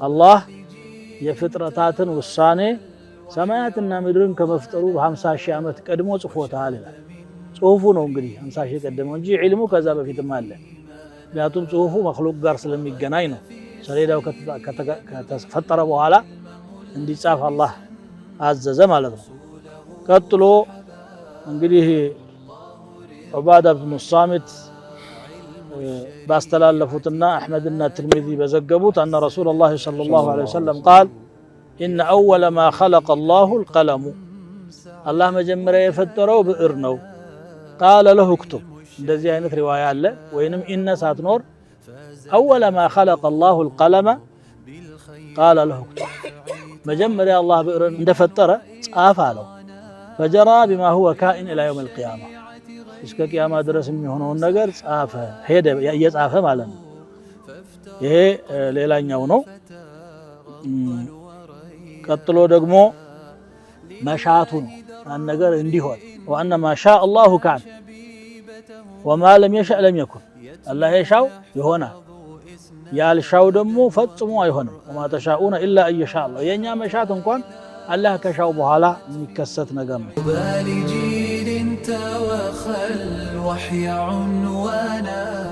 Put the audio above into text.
አላህ የፍጥረታትን ውሳኔ ሰማያትና ምድርን ከመፍጠሩ በ50 ሺህ ዓመት ቀድሞ ጽፎታል ይላል። ጽሁፉ ነው እንግዲህ 50 ሺህ ቀደመው እንጂ ዒልሙ ከዛ በፊትም አለ። ምክንያቱም ጽሁፉ መክሉቅ ጋር ስለሚገናኝ ነው። ሰሌዳው ከተፈጠረ በኋላ እንዲጻፍ አላህ አዘዘ ማለት ነው። ቀጥሎ እንግዲህ ዑባዳ ብኑ ሳሚት باستلالفتنا أحمدنا الترمذي بزقبوت أن رسول الله صلى الله عليه وسلم قال إن أول ما خلق الله القلم الله مجمر يفتروا بإرنو قال له اكتب دزي عينت رواية الله وإنم إن سات نور أول ما خلق الله القلم قال له اكتب مجمر الله بإرن دفتر آفاله فجرى بما هو كائن إلى يوم القيامة እስከ ቂያማ ድረስ የሚሆነውን ነገር ጻፈ ሄደ እየጻፈ ማለት ነው። ይሄ ሌላኛው ነው። ቀጥሎ ደግሞ መሻቱ ነው አንድ ነገር እንዲሆን ወአነ ማ ሻአ አላሁ ካን ወማ ለም የሸእ ለም የኩን አላህ የሻው ይሆናል ያልሻው ደግሞ ፈጽሞ አይሆንም። ወማ ተሻኡነ ኢላ አየሻ አላህ የኛ መሻት እንኳን አላህ ከሻው በኋላ የሚከሰት ነገር ነው። توخى الوحي عنوانا